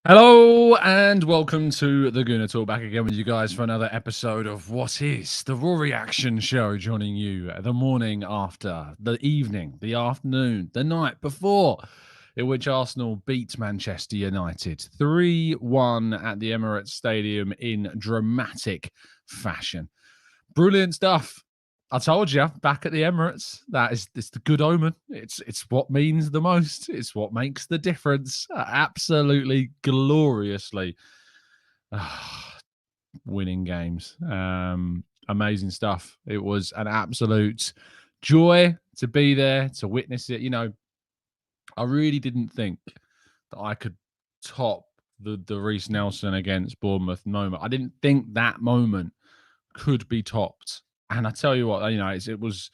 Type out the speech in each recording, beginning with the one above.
Hello and welcome to the Gooner Talk, back again with you guys for another episode of what is the Raw Reaction Show, joining you the morning after, the evening, the afternoon, the night before, in which Arsenal beat Manchester United 3-1 at the Emirates Stadium in dramatic fashion. Brilliant stuff. I told you, back at the Emirates, it's the good omen. It's what means the most. It's what makes the difference. Absolutely gloriously winning games. Amazing stuff. It was an absolute joy to be there, to witness it. You know, I really didn't think that I could top the Reece Nelson against Bournemouth moment. I didn't think that moment could be topped. And I tell you what, you know, it was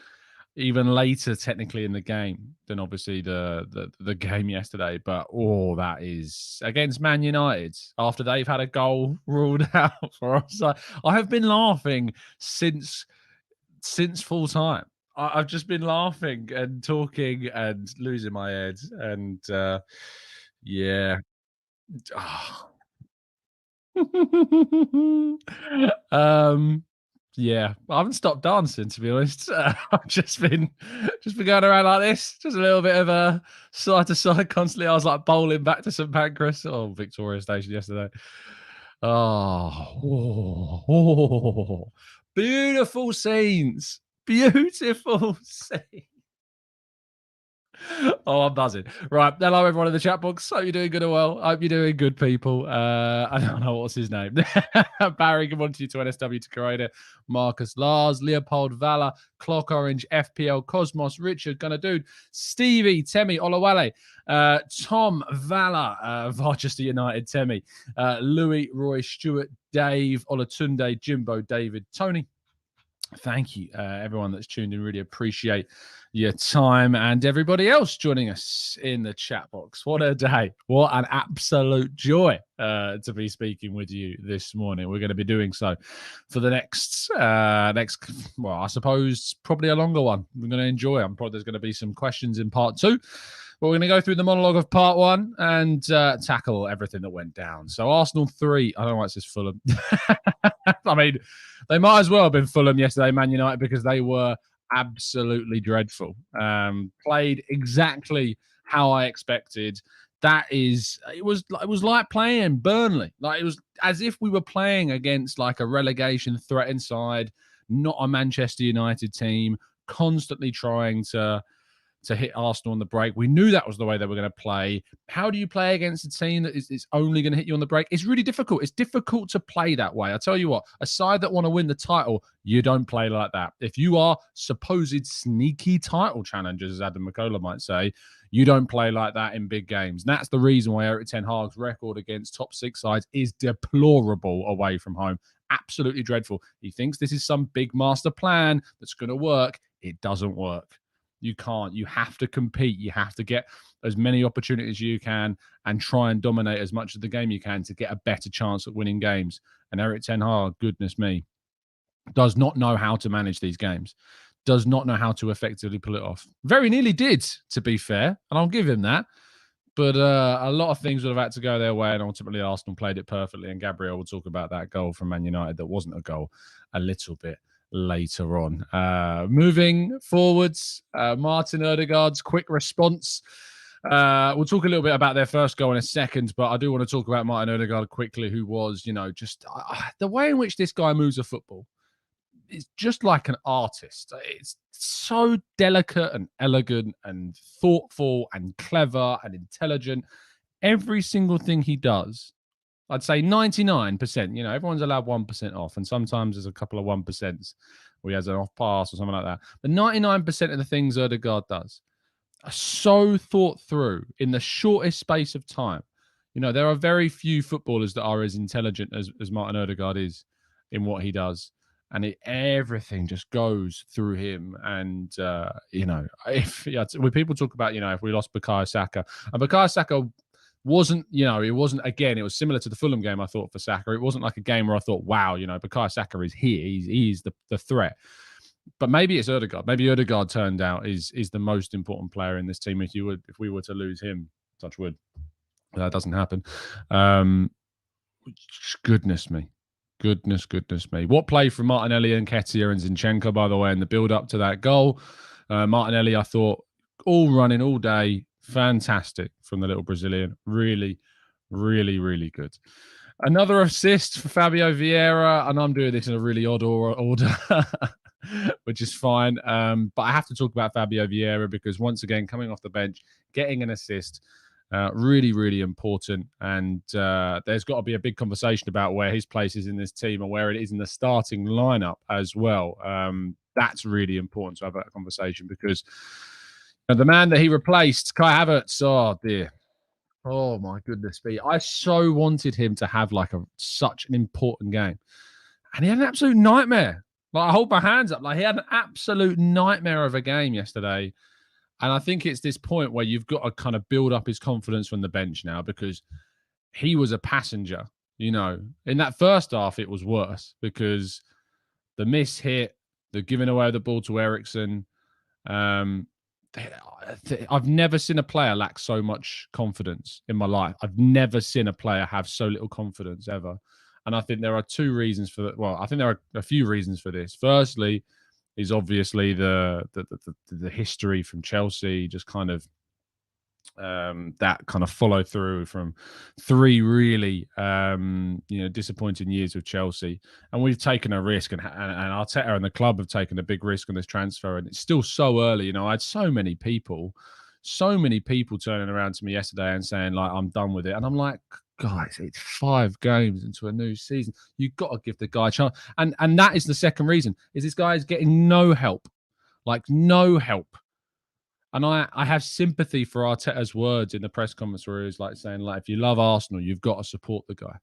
even later technically in the game than obviously the game yesterday. But that is against Man United after they've had a goal ruled out for offside. I have been laughing since full time. I've just been laughing and talking and losing my head. And yeah. Yeah, I haven't stopped dancing, to be honest. I've just been going around like this, just a little bit of a side to side constantly. I was like bowling back to St Pancras or Victoria Station yesterday. Beautiful scenes, beautiful scenes. I'm buzzing. Right. Hello, everyone in the chat box. Hope you're doing good or well. Hope you're doing good, people. I don't know what's his name. Barry, good morning to you, to NSW, to Corona, Marcus, Lars, Leopold, Vala, Clock Orange, FPL, Cosmos, Richard, Gunner Dude, Stevie, Temi, Olawale, Tom, Vala, Rochester United, Temi, Louis, Roy, Stewart, Dave, Olatunde, Jimbo, David, Tony. Thank you, everyone that's tuned in. Really appreciate your time, and everybody else joining us in the chat box. What a day. What an absolute joy to be speaking with you this morning. We're going to be doing so for the next, well, I suppose probably a longer one. We're going to enjoy them. Probably there's going to be some questions in part two. But we're going to go through the monologue of part one and tackle everything that went down. So Arsenal 3, I don't know why it says Fulham. I mean, they might as well have been Fulham yesterday, Man United, because they were absolutely dreadful. Played exactly how I expected. It was like playing Burnley. Like, it was as if we were playing against like a relegation threatened side, not a Manchester United team, constantly trying to hit Arsenal on the break. We knew that was the way they were going to play. How do you play against a team that is only going to hit you on the break? It's really difficult. It's difficult to play that way. I tell you what, a side that want to win the title, you don't play like that. If you are supposed sneaky title challengers, as Adam McCullough might say, you don't play like that in big games. And that's the reason why Erik ten Hag's record against top six sides is deplorable away from home. Absolutely dreadful. He thinks this is some big master plan that's going to work. It doesn't work. You can't. You have to compete. You have to get as many opportunities as you can and try and dominate as much of the game you can to get a better chance at winning games. And Erik ten Hag, goodness me, does not know how to manage these games, does not know how to effectively pull it off. Very nearly did, to be fair, and I'll give him that. But a lot of things would have had to go their way, and ultimately Arsenal played it perfectly. And Gabriel will talk about that goal from Man United that wasn't a goal a little bit later on. Moving forwards, Martin Odegaard's quick response. We'll talk a little bit about their first goal in a second, but I do want to talk about Martin Odegaard quickly, who was, you know, just the way in which this guy moves a football is just like an artist. It's so delicate and elegant and thoughtful and clever and intelligent. Every single thing he does, I'd say 99%, you know, everyone's allowed 1% off. And sometimes there's a couple of 1% where he has an off pass or something like that. But 99% of the things Odegaard does are so thought through in the shortest space of time. You know, there are very few footballers that are as intelligent as Martin Odegaard is in what he does. And everything just goes through him. And, you know, when people talk about, you know, if we lost Bukayo Saka, and Bukayo Saka wasn't, you know, it wasn't, again, it was similar to the Fulham game, I thought, for Saka. It wasn't like a game where I thought, wow, you know, Bukayo Saka is here. He's the threat. But maybe it's Odegaard. Maybe Odegaard turned out is the most important player in this team. If we were to lose him, touch wood, That doesn't happen. Um, goodness me. Goodness me. What play from Martinelli and Nketiah and Zinchenko, by the way, in the build-up to that goal. Martinelli, I thought, all running all day. Fantastic from the little Brazilian. Really, really good. Another assist for Fabio Vieira, and I'm doing this in a really odd order, which is fine. But I have to talk about Fabio Vieira because once again, coming off the bench, getting an assist, really important. And there's got to be a big conversation about where his place is in this team and where it is in the starting lineup as well. That's really important to have that conversation because the man that he replaced, Kai Havertz, oh dear. Oh my goodness me. I so wanted him to have like such an important game. And he had an absolute nightmare. Like I hold my hands up. Like he had an absolute nightmare of a game yesterday. And I think it's this point where you've got to kind of build up his confidence from the bench now because he was a passenger. You know, in that first half, it was worse because the miss hit, the giving away the ball to Eriksen. I've never seen a player lack so much confidence in my life. I've never seen a player have so little confidence ever. And I think there are two reasons for that. Well, I think there are a few reasons for this. Firstly, is obviously the history from Chelsea, just kind of that kind of follow through from three really disappointing years with Chelsea, and we've taken a risk, and Arteta and the club have taken a big risk on this transfer, and it's still so early. You know, I had so many people turning around to me yesterday and saying like I'm done with it, and I'm like, guys, it's 5 games into a new season. You've got to give the guy a chance, and that is the second reason is this guy is getting no help, like no help. And I have sympathy for Arteta's words in the press conference where he was like saying, like, if you love Arsenal, you've got to support the guy.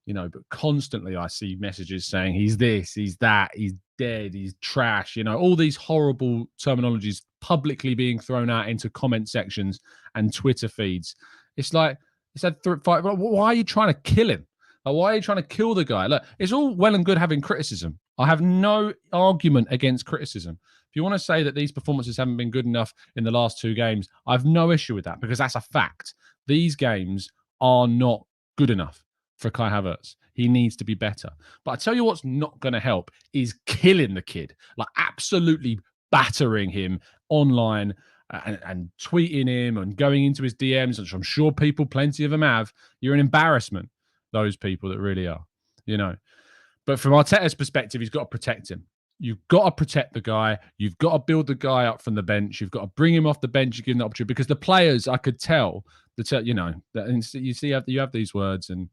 You know, but constantly I see messages saying he's this, he's that, he's dead, he's trash. You know, all these horrible terminologies publicly being thrown out into comment sections and Twitter feeds. It's like, why are you trying to kill him? Like, why are you trying to kill the guy? Look, it's all well and good having criticism. I have no argument against criticism. If you want to say that these performances haven't been good enough in the last 2 games, I have no issue with that because that's a fact. These games are not good enough for Kai Havertz. He needs to be better. But I tell you what's not going to help is killing the kid, like absolutely battering him online and tweeting him and going into his DMs, which I'm sure plenty of them have. You're an embarrassment, those people that really are, you know. But from Arteta's perspective, he's got to protect him. You've got to protect the guy. You've got to build the guy up from the bench. You've got to bring him off the bench. You give him the opportunity because the players, I could tell, you know, you have these words, and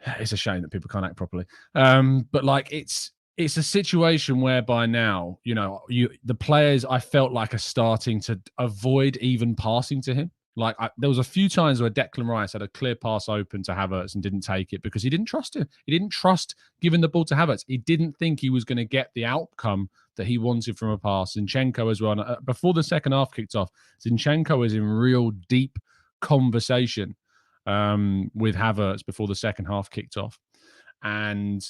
it's a shame that people can't act properly. But like it's a situation whereby now, you know, the players I felt like are starting to avoid even passing to him. Like there was a few times where Declan Rice had a clear pass open to Havertz and didn't take it because he didn't trust him. He didn't trust giving the ball to Havertz. He didn't think he was going to get the outcome that he wanted from a pass. Zinchenko as well. And, before the second half kicked off, Zinchenko is in real deep conversation with Havertz before the second half kicked off. And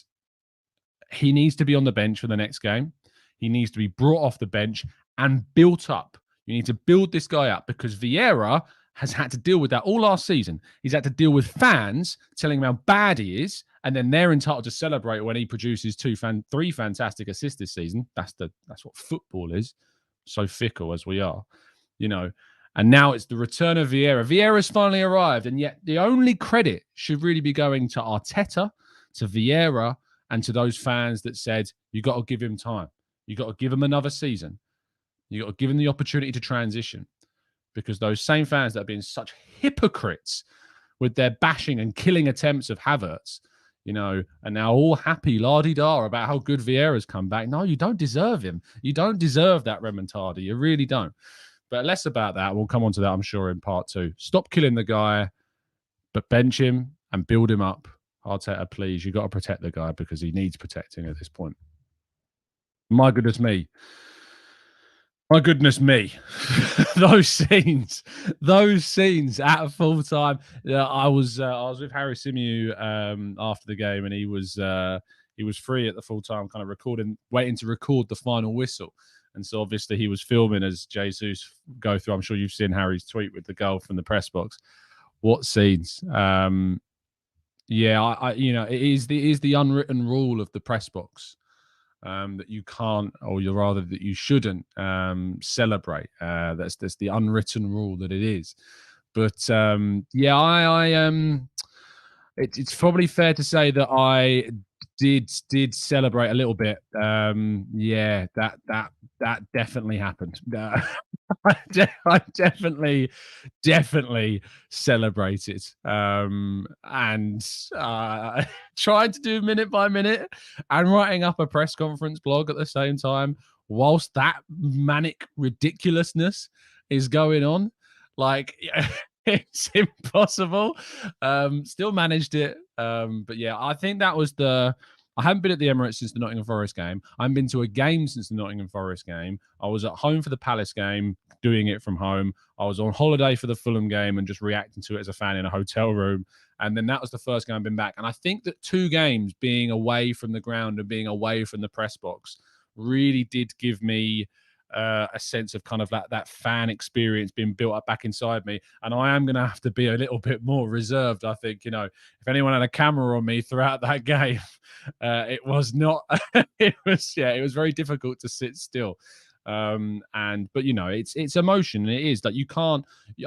he needs to be on the bench for the next game. He needs to be brought off the bench and built up. You need to build this guy up because Vieira has had to deal with that all last season. He's had to deal with fans telling him how bad he is, and then they're entitled to celebrate when he produces 3 fantastic assists this season. That's what football is. So fickle as we are, you know. And now it's the return of Vieira. Vieira's finally arrived, and yet the only credit should really be going to Arteta, to Vieira, and to those fans that said, you got to give him time. You got to give him another season. You got to give him the opportunity to transition, because those same fans that have been such hypocrites with their bashing and killing attempts of Havertz, you know, are now all happy la-di-da about how good Vieira's come back. No, you don't deserve him. You don't deserve that remontada. You really don't. But less about that. We'll come on to that, I'm sure, in part 2. Stop killing the guy, but bench him and build him up. Arteta, please. You've got to protect the guy because he needs protecting at this point. My goodness me. My goodness me. those scenes at full time. I was with Harry Symeou after the game, and he was free at the full time, kind of waiting to record the final whistle. And so obviously he was filming as Jesus go through. I'm sure you've seen Harry's tweet with the goal from the press box. what scenes. Yeah, it is the unwritten rule of the press box, that you can't, or you're rather that you shouldn't celebrate. That's the unwritten rule that it is. But yeah, it's probably fair to say that I did celebrate a little bit. Yeah, that definitely happened. I definitely celebrated, and trying to do minute by minute and writing up a press conference blog at the same time, whilst that manic ridiculousness is going on. Like, it's impossible. Still managed it. But yeah, I think that was I haven't been at the Emirates since the Nottingham Forest game. I haven't been to a game since the Nottingham Forest game. I was at home for the Palace game, doing it from home. I was on holiday for the Fulham game and just reacting to it as a fan in a hotel room. And then that was the first game I've been back. And I think that 2 games being away from the ground and being away from the press box really did give me a sense of kind of that fan experience being built up back inside me. And I am going to have to be a little bit more reserved. I think, if anyone had a camera on me throughout that game, it was not, it was very difficult to sit still. But it's emotion, and it is that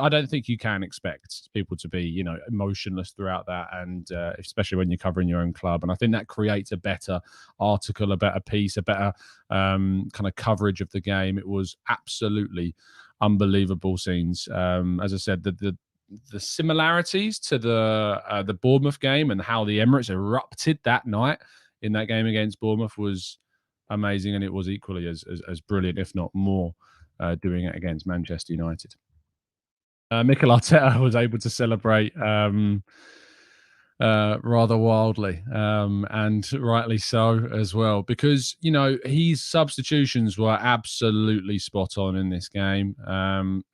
I don't think you can expect people to be emotionless throughout that, and especially when you're covering your own club. And I think that creates a better article, a better piece, a better kind of coverage of the game. It was absolutely unbelievable scenes. As I said, the similarities to the Bournemouth game and how the Emirates erupted that night in that game against Bournemouth was amazing, and it was equally as brilliant, if not more, doing it against Manchester United. Mikel Arteta was able to celebrate rather wildly, and rightly so as well, because his substitutions were absolutely spot on in this game.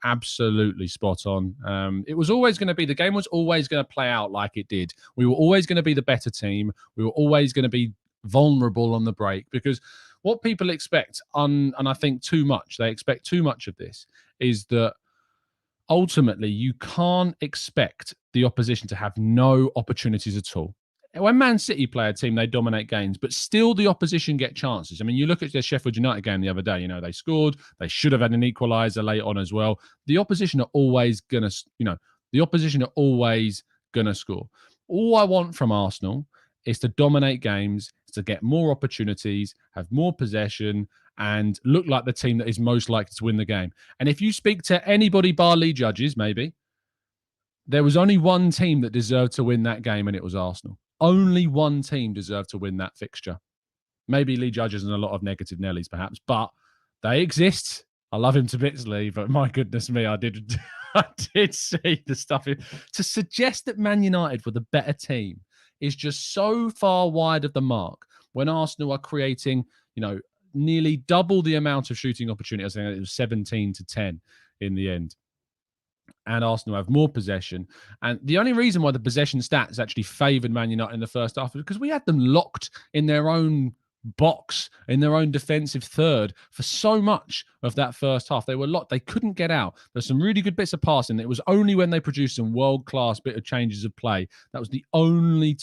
Absolutely spot on. It was always going to be, the game was always going to play out like it did. We were always going to be the better team. We were always going to be vulnerable on the break, because what people expect, and I think they expect too much of this, is that ultimately you can't expect the opposition to have no opportunities at all. When Man City play a team, they dominate games, but still the opposition get chances. I mean, you look at the Sheffield United game the other day, they scored, they should have had an equaliser late on as well. The opposition are always going to score. All I want from Arsenal is to dominate games, to get more opportunities, have more possession, and look like the team that is most likely to win the game. And if you speak to anybody bar lead judges, maybe, there was only one team that deserved to win that game, and it was Arsenal. Only one team deserved to win that fixture. Maybe lead judges and a lot of negative Nellies, perhaps, but they exist. I love him to bits, Lee, but my goodness me, I did see the stuff. To suggest that Man United were the better team is just so far wide of the mark, when Arsenal are creating, nearly double the amount of shooting opportunities. I think it was 17-10 in the end. And Arsenal have more possession. And the only reason why the possession stats actually favoured Man United in the first half is because we had them locked in their own box, in their own defensive third for so much of that first half. They were locked. They couldn't get out. There's some really good bits of passing. It was only when they produced some world-class bit of changes of play. That was the only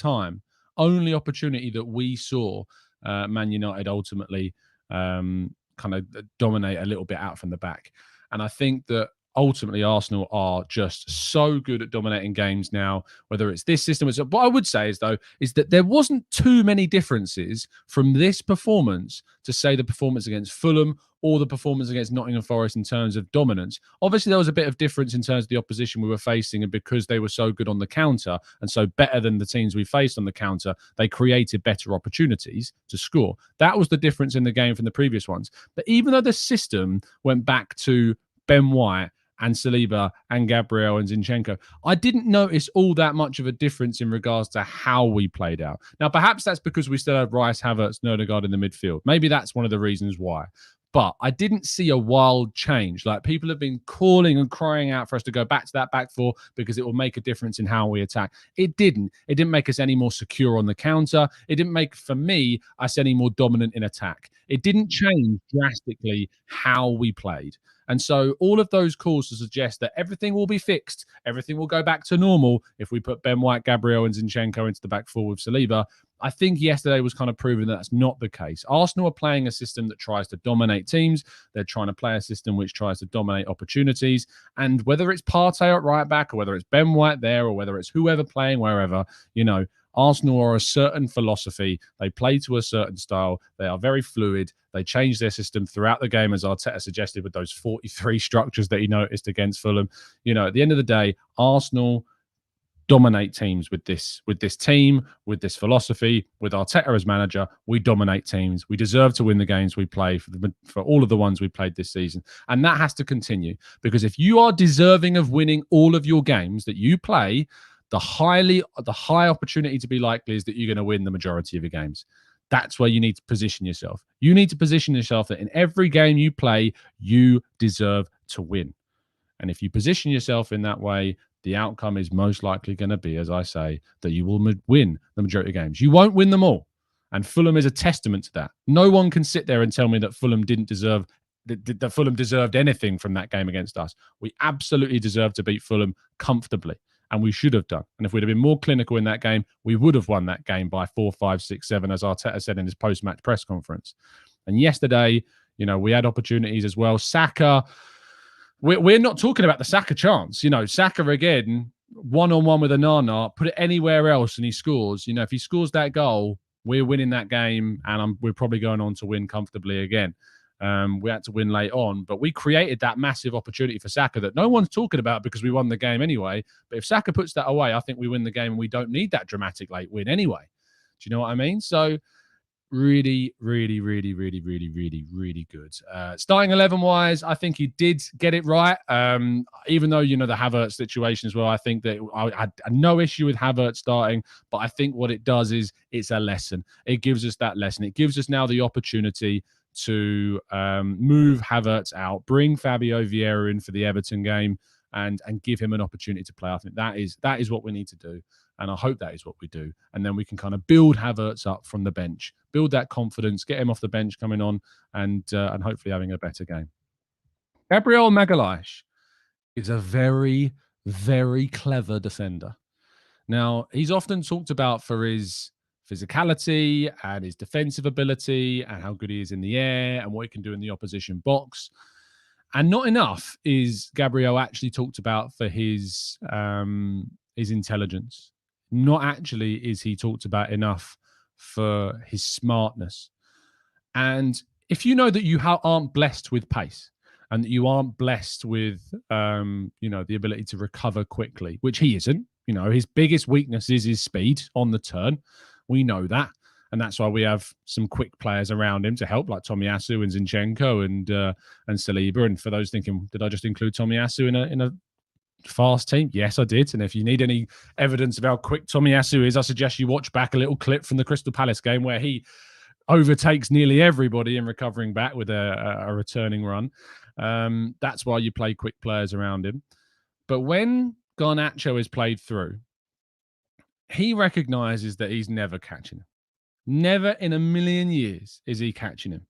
opportunity that we saw Man United ultimately kind of dominate a little bit out from the back. And I think that ultimately Arsenal are just so good at dominating games now, whether it's this system. What I would say is that there wasn't too many differences from this performance to say the performance against Fulham or the performance against Nottingham Forest in terms of dominance. Obviously, there was a bit of difference in terms of the opposition we were facing, and because they were so good on the counter and so better than the teams we faced on the counter, they created better opportunities to score. That was the difference in the game from the previous ones. But even though the system went back to Ben White and Saliba and Gabriel and Zinchenko, I didn't notice all that much of a difference in regards to how we played out. Now, perhaps that's because we still had Rice, Havertz, and Odegaard in the midfield. Maybe that's one of the reasons why. But I didn't see a wild change. Like, people have been calling and crying out for us to go back to that back four because it will make a difference in how we attack. It didn't. It didn't make us any more secure on the counter. It didn't make, for me, us any more dominant in attack. It didn't change drastically how we played. And so all of those calls to suggest that everything will be fixed, everything will go back to normal if we put Ben White, Gabriel, and Zinchenko into the back four with Saliba. I think yesterday was kind of proving that that's not the case. Arsenal are playing a system that tries to dominate teams. They're trying to play a system which tries to dominate opportunities. And whether it's Partey at right back, or whether it's Ben White there, or whether it's whoever playing wherever, Arsenal are a certain philosophy. They play to a certain style. They are very fluid. They change their system throughout the game, as Arteta suggested with those 43 structures that he noticed against Fulham. At the end of the day, Arsenal dominate teams with this team, with this philosophy, with Arteta as manager. We dominate teams. We deserve to win the games we play for all of the ones we played this season. And that has to continue, because if you are deserving of winning all of your games that you play, the high opportunity to be likely is that you're going to win the majority of your games. That's where you need to position yourself. You need to position yourself that in every game you play, you deserve to win. And if you position yourself in that way, the outcome is most likely going to be, as I say, that you will win the majority of games. You won't win them all. And Fulham is a testament to that. No one can sit there and tell me that Fulham that Fulham deserved anything from that game against us. We absolutely deserved to beat Fulham comfortably, and we should have done. And if we'd have been more clinical in that game, we would have won that game by 4, 5, 6, 7, as Arteta said in his post-match press conference. And yesterday, we had opportunities as well. Saka, we're not talking about the Saka chance. Saka, again, one-on-one with Onana, put it anywhere else and he scores. If he scores that goal, we're winning that game, and we're probably going on to win comfortably again. We had to win late on, but we created that massive opportunity for Saka that no one's talking about because we won the game anyway. But if Saka puts that away, I think we win the game, and we don't need that dramatic late win anyway. Do you know what I mean? So really, really, really, really, really, really, really good. Starting 11-wise, I think he did get it right. Even though, the Havertz situation as well, I think that I had no issue with Havertz starting, but I think what it does is it's a lesson. It gives us that lesson. It gives us now the opportunity to move Havertz out, bring Fabio Vieira in for the Everton game, and give him an opportunity to play. I think that is what we need to do, and I hope that is what we do. And then we can kind of build Havertz up from the bench, build that confidence, get him off the bench coming on, and hopefully having a better game. Gabriel Magalhaes is a very, very clever defender. Now, he's often talked about for his physicality and his defensive ability and how good he is in the air and what he can do in the opposition box. And not enough is Gabriel actually talked about for his intelligence. Not actually is he talked about enough for his smartness. And if you know that you aren't blessed with pace and that you aren't blessed with, the ability to recover quickly, which he isn't, his biggest weakness is his speed on the turn. We know that. And that's why we have some quick players around him to help, like Tomiyasu and Zinchenko and Saliba. And for those thinking, did I just include Tomiyasu in a fast team? Yes, I did. And if you need any evidence of how quick Tomiyasu is, I suggest you watch back a little clip from the Crystal Palace game where he overtakes nearly everybody in recovering back with a returning run. That's why you play quick players around him. But when Garnacho is played through, he recognizes that he's never catching him. Never in a million years is he catching him.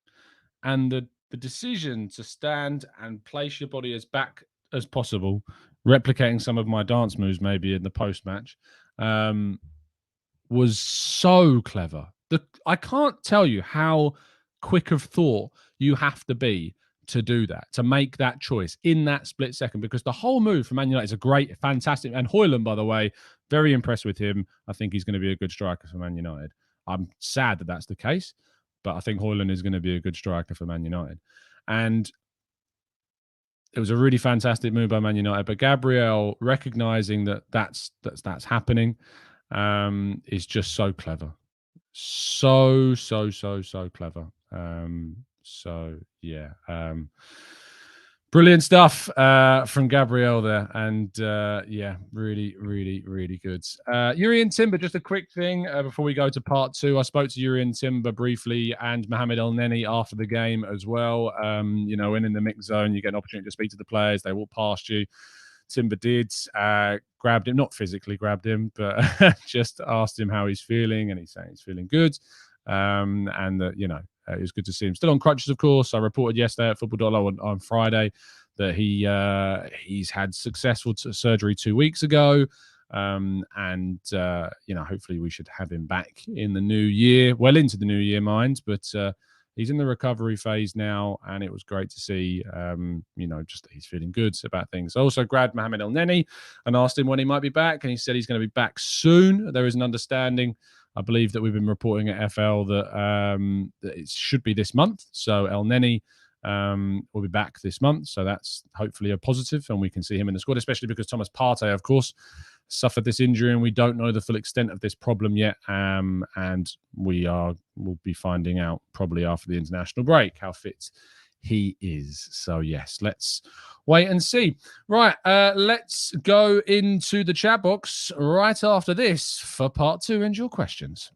And the decision to stand and place your body as back as possible, replicating some of my dance moves maybe in the post-match, was so clever. I can't tell you how quick of thought you have to be to do that, to make that choice in that split second, because the whole move from Man United is a great, fantastic, and Højlund, by the way, very impressed with him. I think he's going to be a good striker for Man United. I'm sad that that's the case, but I think Højlund is going to be a good striker for Man United. And it was a really fantastic move by Man United, but Gabriel recognizing that that's happening is just so clever. So clever. Brilliant stuff from Gabriel there. And really, really, really good. Yuri and Timber, just a quick thing before we go to part 2. I spoke to Yuri and Timber briefly and Mohamed Elneny after the game as well. When in the mix zone, you get an opportunity to speak to the players. They walk past you. Timber did, grabbed him, not physically grabbed him, but just asked him how he's feeling, and he's saying he's feeling good. And that, it was good to see him. Still on crutches, of course. I reported yesterday at Football.lo on Friday that he's had successful surgery 2 weeks ago. Hopefully we should have him back in the new year, well into the new year, mind. But he's in the recovery phase now, and it was great to see, just that he's feeling good about things. I also grabbed Timber and Elneny and asked him when he might be back, and he said he's going to be back soon. There is an understanding, I believe, that we've been reporting at FL that it should be this month. So Elneny will be back this month. So that's hopefully a positive, and we can see him in the squad, especially because Thomas Partey, of course, suffered this injury, and we don't know the full extent of this problem yet. And we'll be finding out probably after the international break how fit he is. So yes, let's wait and see. Right, let's go into the chat box right after this for part 2 and your questions.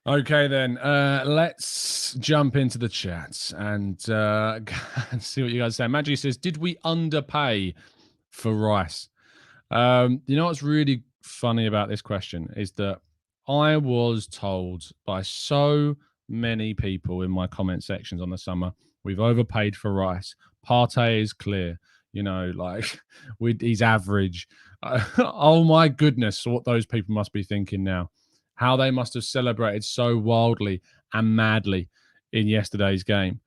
Okay, then let's jump into the chat and see what you guys say. Maggie says, did we underpay for Rice? What's really funny about this question is that I was told by so many people in my comment sections on the summer, we've overpaid for Rice. Partey is clear. He's average. Oh my goodness, what those people must be thinking now. How they must have celebrated so wildly and madly in yesterday's game.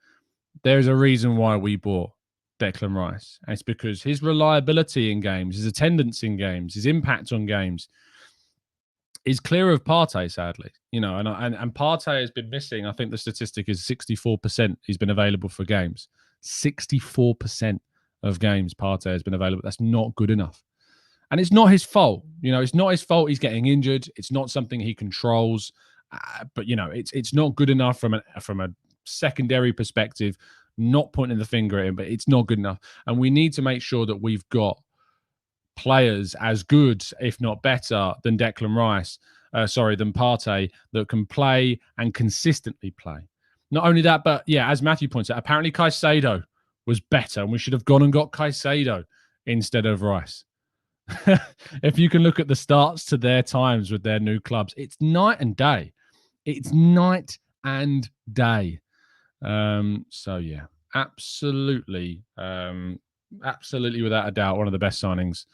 There's a reason why we bought Declan Rice. And it's because his reliability in games, his attendance in games, his impact on games is clear of Partey, sadly. And Partey has been missing. I think the statistic is 64% he's been available for games. 64% of games Partey has been available. That's not good enough. And it's not his fault. It's not his fault he's getting injured. It's not something he controls. But it's not good enough from a secondary perspective, not pointing the finger at him, but it's not good enough. And we need to make sure that we've got players as good, if not better, than Declan Rice, than Partey, that can play and consistently play. Not only that, but yeah, as Matthew points out, apparently Caicedo was better, and we should have gone and got Caicedo instead of Rice. If you can look at the starts to their times with their new clubs, it's night and day. It's night and day. So yeah, absolutely without a doubt, one of the best signings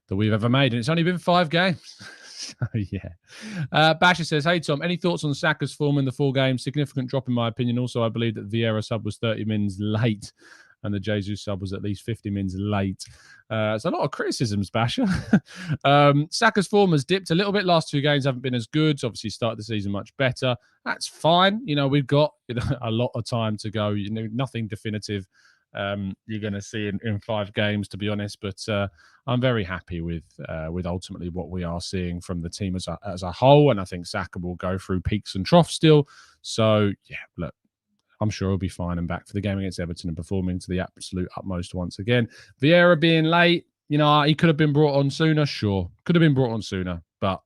that we've ever made, and it's only been 5 games. So yeah. Basher says, hey Tom, any thoughts on Saka's form in the 4 games? Significant drop in my opinion. Also, I believe that Vieira sub was 30 minutes late, and the Jesus sub was at least 50 minutes late. It's a lot of criticisms, Basher. Saka's form has dipped a little bit. Last 2 games haven't been as good. Obviously, started the season much better. That's fine. We've got a lot of time to go. Nothing definitive you're going to see in 5 games, to be honest. But I'm very happy with ultimately what we are seeing from the team as a whole. And I think Saka will go through peaks and troughs still. So, yeah, look, I'm sure he'll be fine and back for the game against Everton and performing to the absolute utmost once again. Vieira being late, he could have been brought on sooner. Sure, could have been brought on sooner. But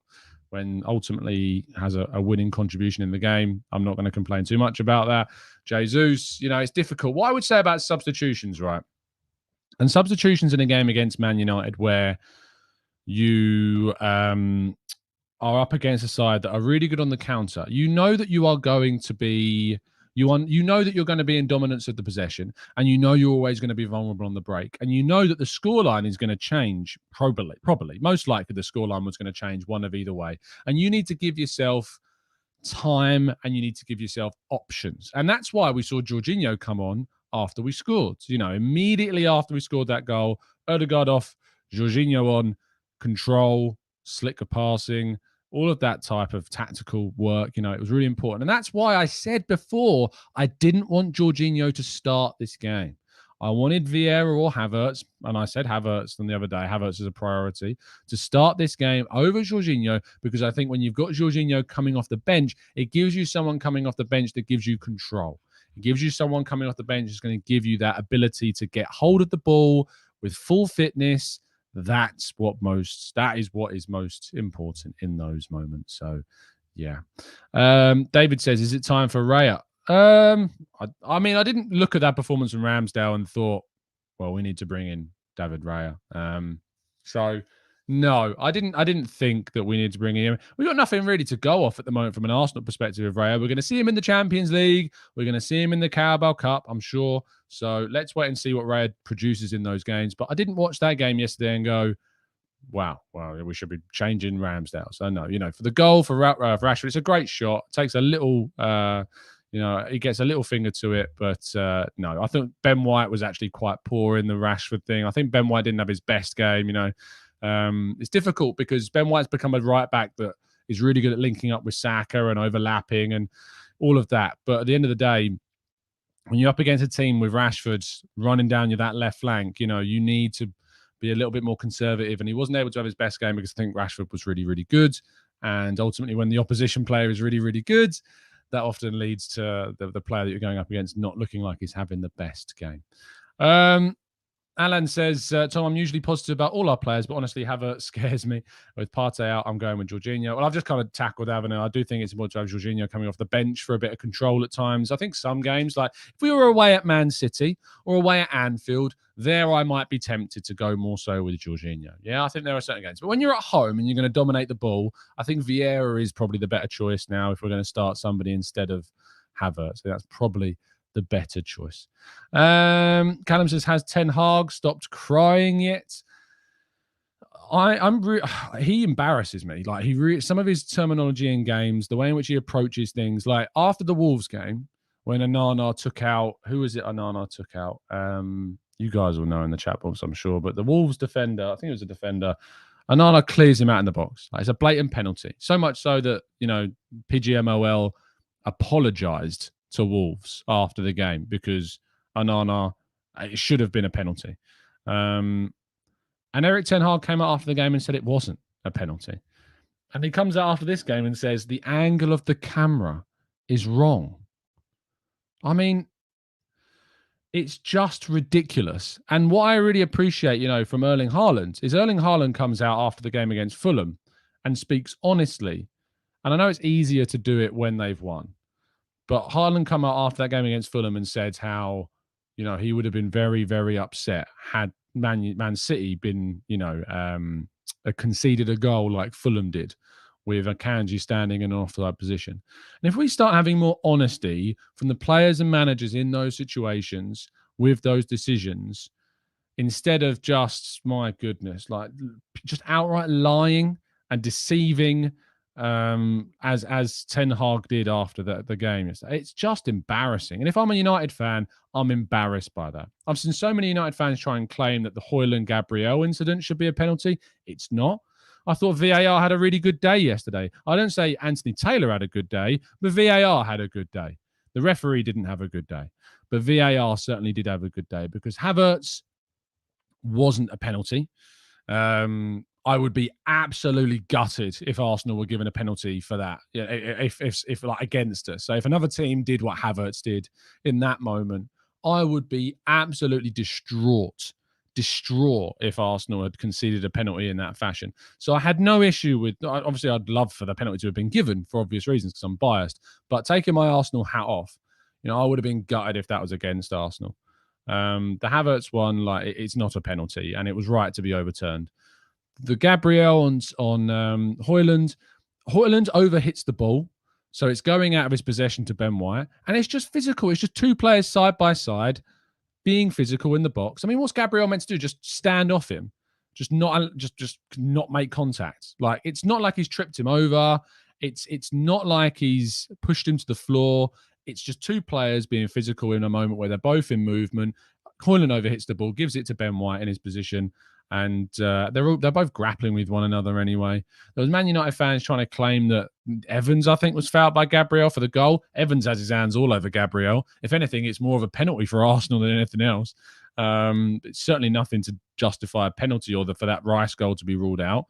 when ultimately he has a winning contribution in the game, I'm not going to complain too much about that. Jesus, it's difficult. What I would say about substitutions, right? And substitutions in a game against Man United where you are up against a side that are really good on the counter. You know that you are going to be... You know that you're going to be in dominance of the possession, and you know you're always going to be vulnerable on the break, and you know that the scoreline is going to change, probably. Most likely the scoreline was going to change one of either way. And you need to give yourself time, and you need to give yourself options. And that's why we saw Jorginho come on after we scored. Immediately after we scored that goal, Odegaard off, Jorginho on, control, slicker passing, all of that type of tactical work, it was really important. And that's why I said before, I didn't want Jorginho to start this game. I wanted Vieira or Havertz, and I said Havertz the other day. Havertz is a priority to start this game over Jorginho, because I think when you've got Jorginho coming off the bench, it gives you someone coming off the bench that gives you control. It gives you someone coming off the bench who's going to give you that ability to get hold of the ball with full fitness. That is what is most important in those moments. So, yeah. David says, is it time for Raya? I didn't look at that performance from Ramsdale and thought, well, we need to bring in David Raya. So no, I didn't think that we needed to bring him. We've got nothing really to go off at the moment from an Arsenal perspective of Raya. We're going to see him in the Champions League. We're going to see him in the Carabao Cup, I'm sure. So let's wait and see what Raya produces in those games. But I didn't watch that game yesterday and go, wow, we should be changing Ramsdale. So no, for the goal for Rashford, it's a great shot. It takes a little, he gets a little finger to it, but no, I think Ben White was actually quite poor in the Rashford thing. I think Ben White didn't have his best game. It's difficult because Ben White's become a right back that is really good at linking up with Saka and overlapping and all of that. But at the end of the day, when you're up against a team with Rashford running down that left flank, you need to be a little bit more conservative. And he wasn't able to have his best game because I think Rashford was really, really good. And ultimately, when the opposition player is really, really good, that often leads to the player that you're going up against not looking like he's having the best game. Alan says, Tom, I'm usually positive about all our players, but honestly, Havertz scares me. With Partey out, I'm going with Jorginho. Well, I've just kind of tackled Avenue. I do think it's important to have Jorginho coming off the bench for a bit of control at times. I think some games, like if we were away at Man City or away at Anfield, there I might be tempted to go more so with Jorginho. Yeah, I think there are certain games. But when you're at home and you're going to dominate the ball, I think Vieira is probably the better choice now if we're going to start somebody instead of Havertz. So that's probably the better choice. Callum says, has Ten Hag stopped crying yet? He embarrasses me. Like some of his terminology in games, the way in which he approaches things. Like after the Wolves game, when Onana took out, who was it? Onana took out. You guys will know in the chat box, I'm sure. But the Wolves defender, I think it was a defender. Onana clears him out in the box. Like, it's a blatant penalty. So much so that PGMOL apologized to Wolves after the game because Onana, it should have been a penalty. And Erik Ten Hag came out after the game and said it wasn't a penalty. And he comes out after this game and says the angle of the camera is wrong. I mean, it's just ridiculous. And what I really appreciate, from Erling Haaland is Erling Haaland comes out after the game against Fulham and speaks honestly. And I know it's easier to do it when they've won. But Haaland come out after that game against Fulham and said how, he would have been very, very upset had Man City been, conceded a goal like Fulham did with Akanji standing in an offside position. And if we start having more honesty from the players and managers in those situations with those decisions, instead of just, my goodness, like just outright lying and deceiving, as Ten Hag did after the game yesterday. It's just embarrassing. And if I'm a United fan, I'm embarrassed by that. I've seen so many United fans try and claim that the Højlund-Gabriel incident should be a penalty. It's not. I thought VAR had a really good day yesterday. I don't say Anthony Taylor had a good day, but VAR had a good day. The referee didn't have a good day, but VAR certainly did have a good day because Havertz wasn't a penalty. I would be absolutely gutted if Arsenal were given a penalty for that. Yeah, if like against us. So if another team did what Havertz did in that moment, I would be absolutely distraught if Arsenal had conceded a penalty in that fashion. So I had no issue with. Obviously, I'd love for the penalty to have been given for obvious reasons because I'm biased. But taking my Arsenal hat off, I would have been gutted if that was against Arsenal. The Havertz one, it's not a penalty, and it was right to be overturned. The Gabriel on Højlund overhits the ball, so it's going out of his possession to Ben White, and it's just physical. It's just two players side by side being physical in the box. I mean, what's Gabriel meant to do? Just stand off him, just not make contact. Like, it's not like he's tripped him over. It's not like he's pushed him to the floor. It's just two players being physical in a moment where they're both in movement. Højlund overhits the ball, gives it to Ben White in his position. And they're both grappling with one another anyway. There was Man United fans trying to claim that Evans, I think, was fouled by Gabriel for the goal. Evans has his hands all over Gabriel. If anything, it's more of a penalty for Arsenal than anything else. It's certainly nothing to justify a penalty or for that Rice goal to be ruled out.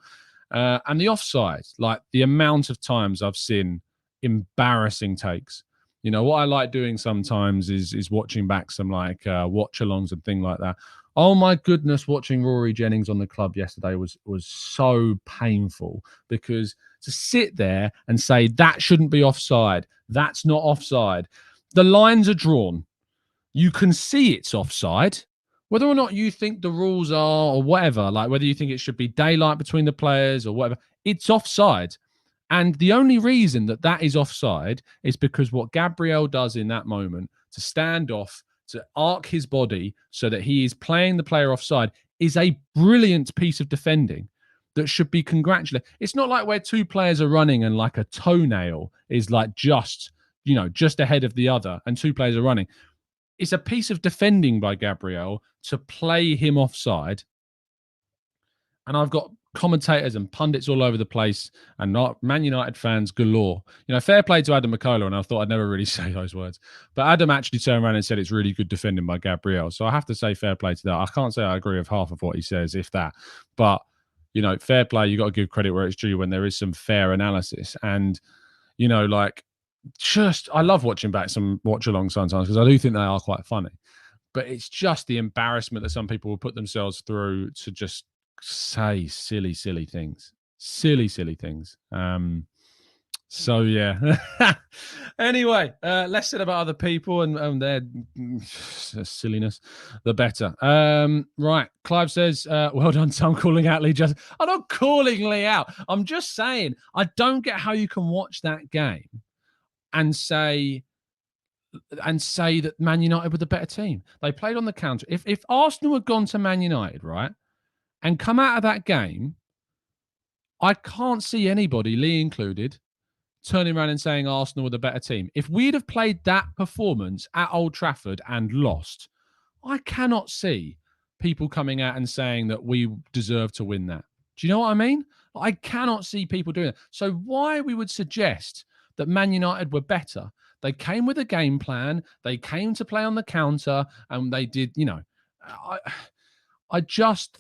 And the offside, like the amount of times I've seen embarrassing takes. What I like doing sometimes is watching back some watch-alongs and things like that. Oh my goodness, watching Rory Jennings on the club yesterday was so painful because to sit there and say that shouldn't be offside, that's not offside. The lines are drawn. You can see it's offside. whether or not you think the rules are or whatever, like whether you think it should be daylight between the players or whatever, it's offside. And the only reason that that is offside is because what Gabriel does in that moment to stand off, to arc his body so that he is playing the player offside is a brilliant piece of defending that should be congratulated. It's not like where two players are running and like a toenail is like just ahead of the other and two players are running. It's a piece of defending by Gabriel to play him offside. And I've got commentators and pundits all over the place and not Man United fans galore. Fair play to Adam McCullough, and I thought I'd never really say those words. But Adam actually turned around and said it's really good defending by Gabriel. So I have to say fair play to that. I can't say I agree with half of what he says, if that. But, fair play, you got to give credit where it's due when there is some fair analysis. And, I love watching back some watch-alongs sometimes because I do think they are quite funny. But it's just the embarrassment that some people will put themselves through to just say silly things. So yeah. Anyway, less said about other people and their silliness, the better. Right. Clive says, well done, Tom, calling out Lee Justin. I'm not calling Lee out. I'm just saying I don't get how you can watch that game and say that Man United were the better team. They played on the counter. If Arsenal had gone to Man United, right, and come out of that game, I can't see anybody, Lee included, turning around and saying Arsenal were the better team. If we'd have played that performance at Old Trafford and lost, I cannot see people coming out and saying that we deserve to win that. Do you know what I mean? I cannot see people doing that. So why we would suggest that Man United were better? They came with a game plan. They came to play on the counter, and they did, I just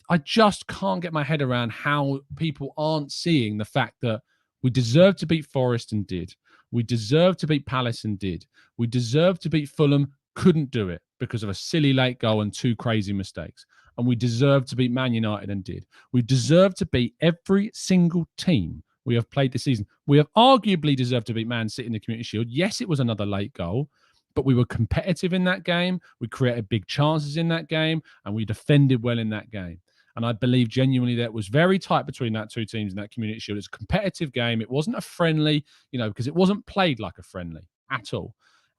can't get my head around how people aren't seeing the fact that we deserve to beat Forest and did. We deserve to beat Palace and did. We deserve to beat Fulham, couldn't do it because of a silly late goal and two crazy mistakes. And we deserve to beat Man United and did. We deserve to beat every single team we have played this season. We have arguably deserved to beat Man City in the Community Shield. Yes, it was another late goal, but we were competitive in that game. We created big chances in that game, and we defended well in that game. And I believe genuinely that it was very tight between that two teams in that Community Shield. It's a competitive game. It wasn't a friendly, because it wasn't played like a friendly at all.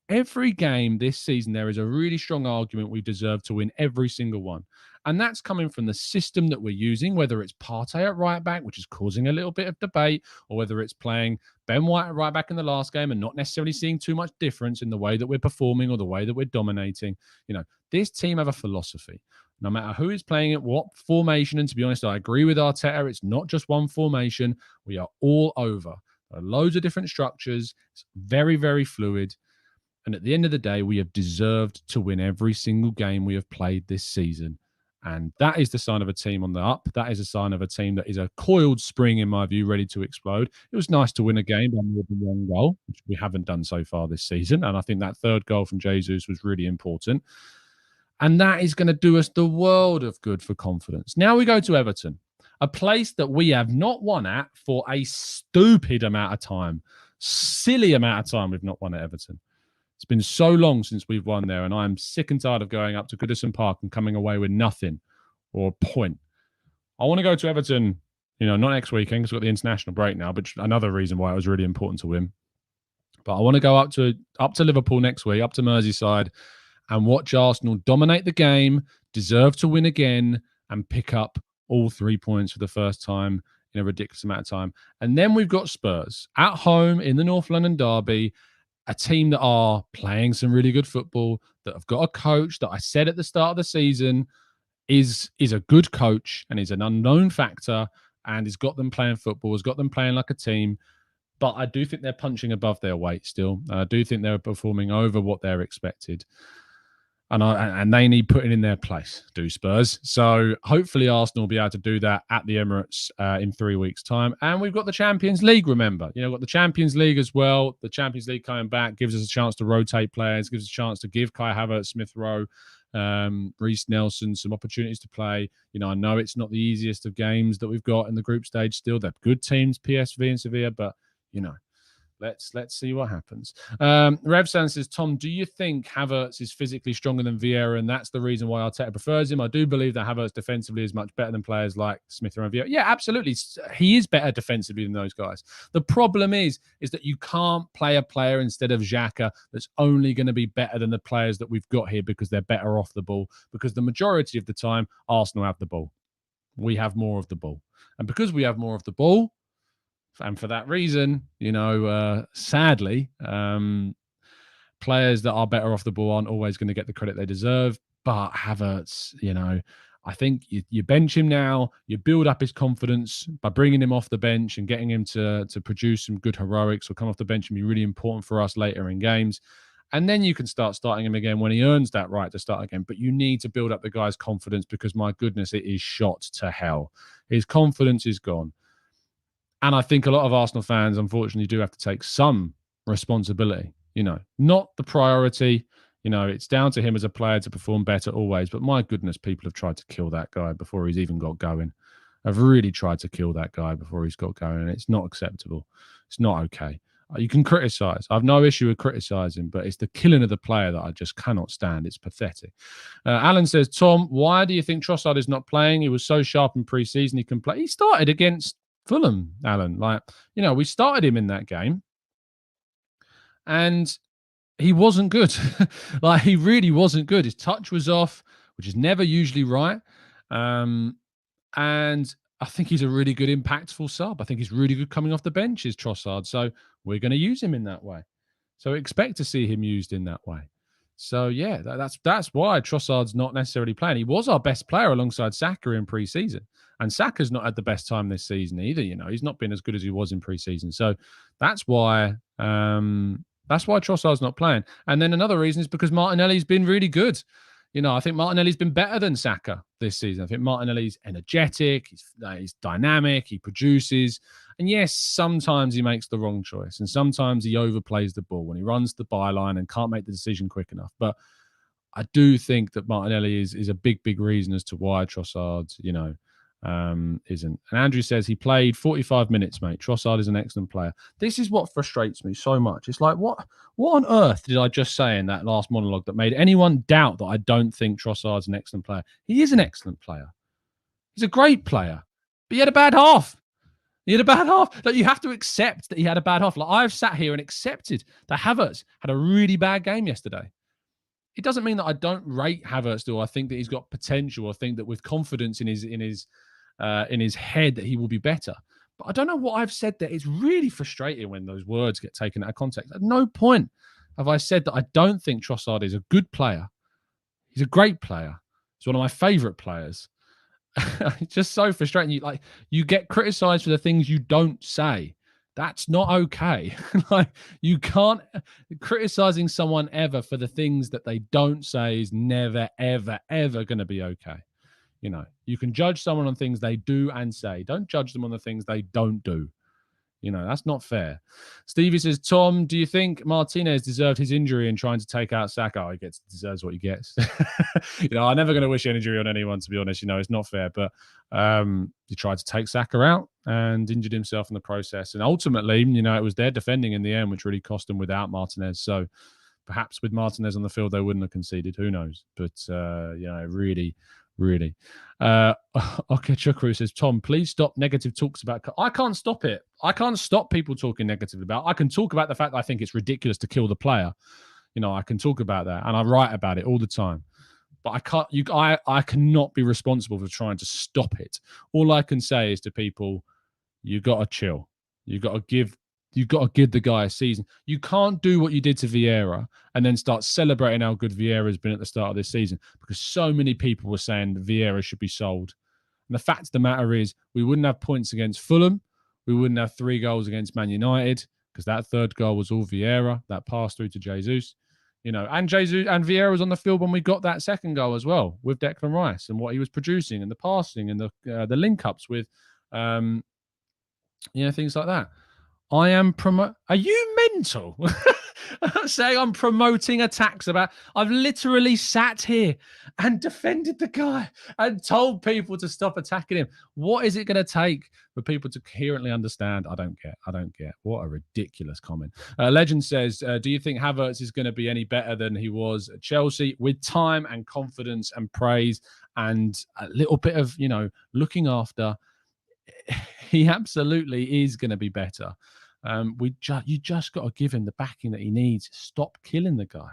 Every game this season, there is a really strong argument we deserve to win every single one. And that's coming from the system that we're using, whether it's Partey at right back, which is causing a little bit of debate, or whether it's playing Ben White at right back in the last game and not necessarily seeing too much difference in the way that we're performing or the way that we're dominating. This team have a philosophy. No matter who is playing it, what formation, and to be honest, I agree with Arteta, it's not just one formation. We are all over. There are loads of different structures. It's very, very fluid. And at the end of the day, we have deserved to win every single game we have played this season. And that is the sign of a team on the up. That is a sign of a team that is a coiled spring, in my view, ready to explode. It was nice to win a game by more than one goal, which we haven't done so far this season. And I think that third goal from Jesus was really important. And that is going to do us the world of good for confidence. Now we go to Everton, a place that we have not won at for a stupid amount of time. Silly amount of time we've not won at Everton. It's been so long since we've won there, and I'm sick and tired of going up to Goodison Park and coming away with nothing or a point. I want to go to Everton, not next weekend because we've got the international break now, but another reason why it was really important to win. But I want to go up to Liverpool next week, up to Merseyside, and watch Arsenal dominate the game, deserve to win again, and pick up all 3 points for the first time in a ridiculous amount of time. And then we've got Spurs at home in the North London derby, a team that are playing some really good football, that have got a coach that I said at the start of the season is a good coach and is an unknown factor and has got them playing football, has got them playing like a team. But I do think they're punching above their weight still. I do think they're performing over what they're expected. And they need putting in their place, do Spurs. So hopefully Arsenal will be able to do that at the Emirates in 3 weeks' time. And we've got the Champions League, remember. We've got the Champions League as well. The Champions League coming back gives us a chance to rotate players, gives us a chance to give Kai Havertz, Smith Rowe, Reece Nelson some opportunities to play. I know it's not the easiest of games that we've got in the group stage still. They're good teams, PSV and Sevilla, but, Let's see what happens. Revsan says, Tom, do you think Havertz is physically stronger than Vieira, and that's the reason why Arteta prefers him? I do believe that Havertz defensively is much better than players like Smith and Vieira. Yeah, absolutely. He is better defensively than those guys. The problem is that you can't play a player instead of Xhaka that's only going to be better than the players that we've got here because they're better off the ball, because the majority of the time, Arsenal have the ball. We have more of the ball. And because we have more of the ball, and for that reason, sadly, players that are better off the ball aren't always going to get the credit they deserve. But Havertz, I think you bench him now, you build up his confidence by bringing him off the bench and getting him to produce some good heroics or come off the bench and be really important for us later in games. And then you can start starting him again when he earns that right to start again. But you need to build up the guy's confidence because, my goodness, it is shot to hell. His confidence is gone. And I think a lot of Arsenal fans, unfortunately, do have to take some responsibility. Not the priority. It's down to him as a player to perform better always. But my goodness, people have tried to kill that guy before he's even got going. I've really tried to kill that guy before he's got going. And it's not acceptable. It's not okay. You can criticise. I have no issue with criticising, but it's the killing of the player that I just cannot stand. It's pathetic. Alan says, Tom, why do you think Trossard is not playing? He was so sharp in pre-season. He can play. He started against Fulham, Alan. We started him in that game and he wasn't good. He really wasn't good. His touch was off, which is never usually right. And I think he's a really good impactful sub. I think he's really good coming off the bench, is Trossard. So we're going to use him in that way. So expect to see him used in that way. So yeah, that's why Trossard's not necessarily playing. He was our best player alongside Saka in pre-season. And Saka's not had the best time this season either. He's not been as good as he was in pre-season. So that's why Trossard's not playing. And then another reason is because Martinelli's been really good. I think Martinelli's been better than Saka this season. I think Martinelli's energetic, he's dynamic, he produces. And yes, sometimes he makes the wrong choice. And sometimes he overplays the ball when he runs the byline and can't make the decision quick enough. But I do think that Martinelli is a big, big reason as to why Trossard, isn't. And Andrew says he played 45 minutes, mate. Trossard is an excellent player. This is what frustrates me so much. It's like, what on earth did I just say in that last monologue that made anyone doubt that I don't think Trossard's an excellent player? He is an excellent player. He's a great player. But he had a bad half. You have to accept that he had a bad half. I've sat here and accepted that Havertz had a really bad game yesterday. It doesn't mean that I don't rate Havertz, or I think that he's got potential, or think that with confidence in his head that he will be better. But I don't know what I've said there. It's really frustrating when those words get taken out of context. At no point have I said that I don't think Trossard is a good player. He's a great player. He's one of my favourite players. It's just so frustrating. You get criticised for the things you don't say. That's not okay. You can't criticizing someone ever for the things that they don't say is never, ever, ever going to be okay. You can judge someone on things they do and say. Don't judge them on the things they don't do. That's not fair. Stevie says, Tom, do you think Martinez deserved his injury in trying to take out Saka? He deserves what he gets. I'm never going to wish an injury on anyone, to be honest. It's not fair. But he tried to take Saka out and injured himself in the process. And ultimately, it was their defending in the end, which really cost them without Martinez. So perhaps with Martinez on the field, they wouldn't have conceded. Who knows? But, really. Okay, Chukru says, Tom, please stop negative talks about. I can't stop it. I can't stop people talking negatively about. I can talk about the fact that I think it's ridiculous to kill the player. I can talk about that, and I write about it all the time. But I can't. I cannot be responsible for trying to stop it. All I can say is to people, you got to chill. You got to give the guy a season. You can't do what you did to Vieira and then start celebrating how good Vieira's been at the start of this season, because so many people were saying that Vieira should be sold. And the fact of the matter is, we wouldn't have points against Fulham. We wouldn't have 3 goals against Man United, because that third goal was all Vieira, that pass through to Jesus. And Jesus and Vieira was on the field when we got that second goal as well, with Declan Rice and what he was producing and the passing and the link-ups with, things like that. Are you mental? saying I'm promoting attacks about. I've literally sat here and defended the guy and told people to stop attacking him. What is it going to take for people to coherently understand? I don't get. What a ridiculous comment. Legend says, do you think Havertz is going to be any better than he was at Chelsea with time and confidence and praise and a little bit of, looking after? He absolutely is going to be better. You just got to give him the backing that he needs. Stop killing the guy.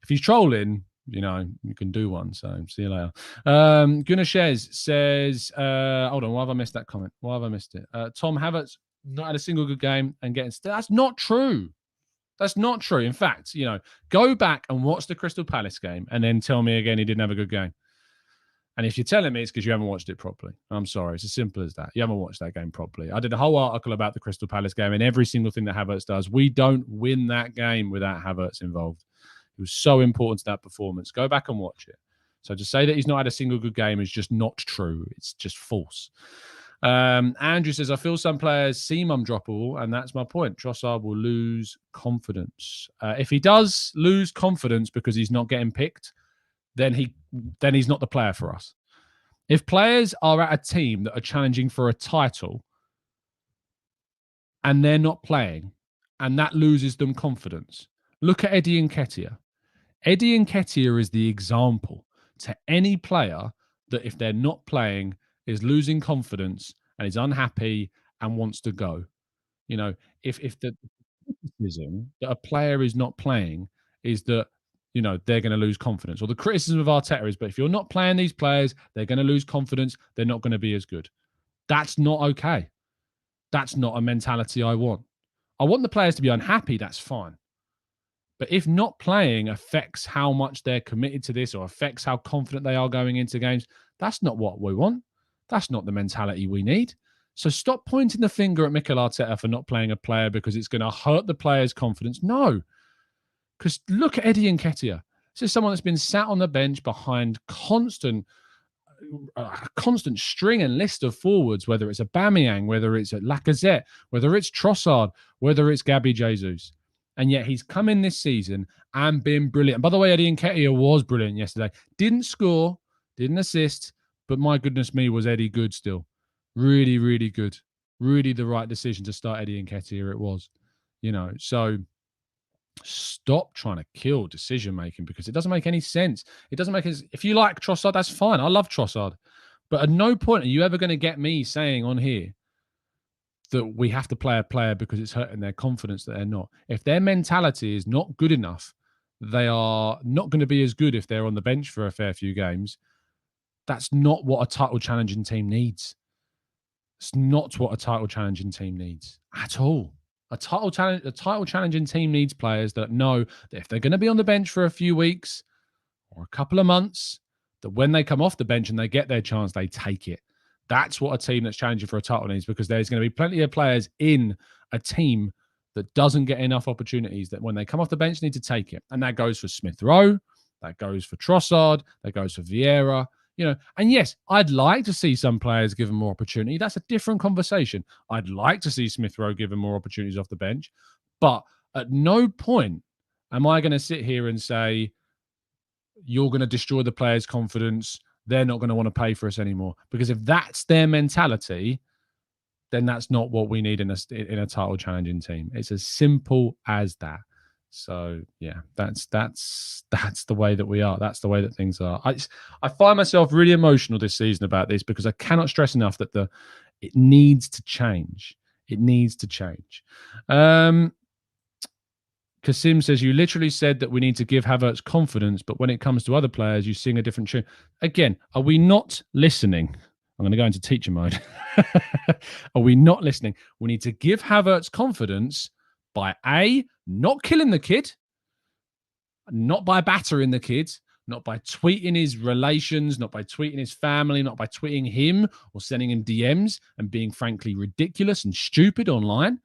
If he's trolling, you can do one. So see you later. Gooner says, hold on, why have I missed that comment? Why have I missed it? Tom Havertz not had a single good game and getting. That's not true. That's not true. In fact, go back and watch the Crystal Palace game and then tell me again he didn't have a good game. And if you're telling me it's because you haven't watched it properly, I'm sorry. It's as simple as that. You haven't watched that game properly. I did a whole article about the Crystal Palace game and every single thing that Havertz does. We don't win that game without Havertz involved. It was so important to that performance. Go back and watch it. So to say that he's not had a single good game is just not true. It's just false. Andrew says, I feel some players seem undroppable, and that's my point. Trossard will lose confidence. If he does lose confidence because he's not getting picked, then he's not the player for us. If players are at a team that are challenging for a title and they're not playing and that loses them confidence, look at Eddie Nketiah. Eddie Nketiah is the example to any player that if they're not playing is losing confidence and is unhappy and wants to go. If the criticism that a player is not playing is that they're going to lose confidence. Or the criticism of Arteta is, but if you're not playing these players, they're going to lose confidence. They're not going to be as good. That's not okay. That's not a mentality I want. I want the players to be unhappy. That's fine. But if not playing affects how much they're committed to this or affects how confident they are going into games, that's not what we want. That's not the mentality we need. So stop pointing the finger at Mikel Arteta for not playing a player because it's going to hurt the player's confidence. No. Because look at Eddie Nketiah. This is someone that's been sat on the bench behind constant string and list of forwards, whether it's Aubameyang, whether it's Lacazette, whether it's Trossard, whether it's Gabby Jesus. And yet he's come in this season and been brilliant. And by the way, Eddie Nketiah was brilliant yesterday. Didn't score, didn't assist, but my goodness me, was Eddie good still. Really, really good. Really the right decision to start Eddie Nketiah it was. So stop trying to kill decision making because it doesn't make any sense. It doesn't make sense. If you like Trossard, that's fine. I love Trossard. But at no point are you ever going to get me saying on here that we have to play a player because it's hurting their confidence that they're not. If their mentality is not good enough, they are not going to be as good if they're on the bench for a fair few games. That's not what a title challenging team needs. It's not what a title challenging team needs at all. A title challenging team needs players that know that if they're going to be on the bench for a few weeks or a couple of months, that when they come off the bench and they get their chance, they take it. That's what a team that's challenging for a title needs, because there's going to be plenty of players in a team that doesn't get enough opportunities that when they come off the bench need to take it. And that goes for Smith Rowe, that goes for Trossard, that goes for Vieira. And yes, I'd like to see some players given more opportunity. That's a different conversation. I'd like to see Smith Rowe given more opportunities off the bench. But at no point am I going to sit here and say, you're going to destroy the players' confidence. They're not going to want to pay for us anymore. Because if that's their mentality, then that's not what we need in a title challenging team. It's as simple as that. So yeah, that's the way that we are. That's the way that things are. I find myself really emotional this season about this because I cannot stress enough that it needs to change. It needs to change. Kasim says, you literally said that we need to give Havertz confidence, but when it comes to other players, you sing a different tune. Again, are we not listening? I'm going to go into teacher mode. Are we not listening? We need to give Havertz confidence by A, not killing the kid, not by battering the kid, not by tweeting his relations, not by tweeting his family, not by tweeting him or sending him DMs and being frankly ridiculous and stupid online.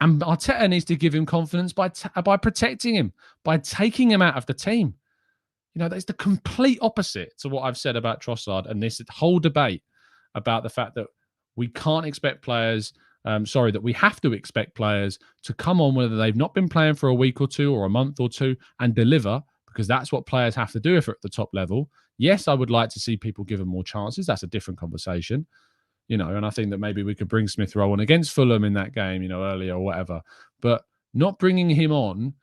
And Arteta needs to give him confidence by protecting him, by taking him out of the team. That's the complete opposite to what I've said about Trossard and this whole debate about the fact that we can't expect players that we have to expect players to come on, whether they've not been playing for a week or two or a month or two, and deliver, because that's what players have to do if they're at the top level. Yes, I would like to see people given more chances. That's a different conversation, and I think that maybe we could bring Smith Rowe on against Fulham in that game, earlier or whatever. But not bringing him on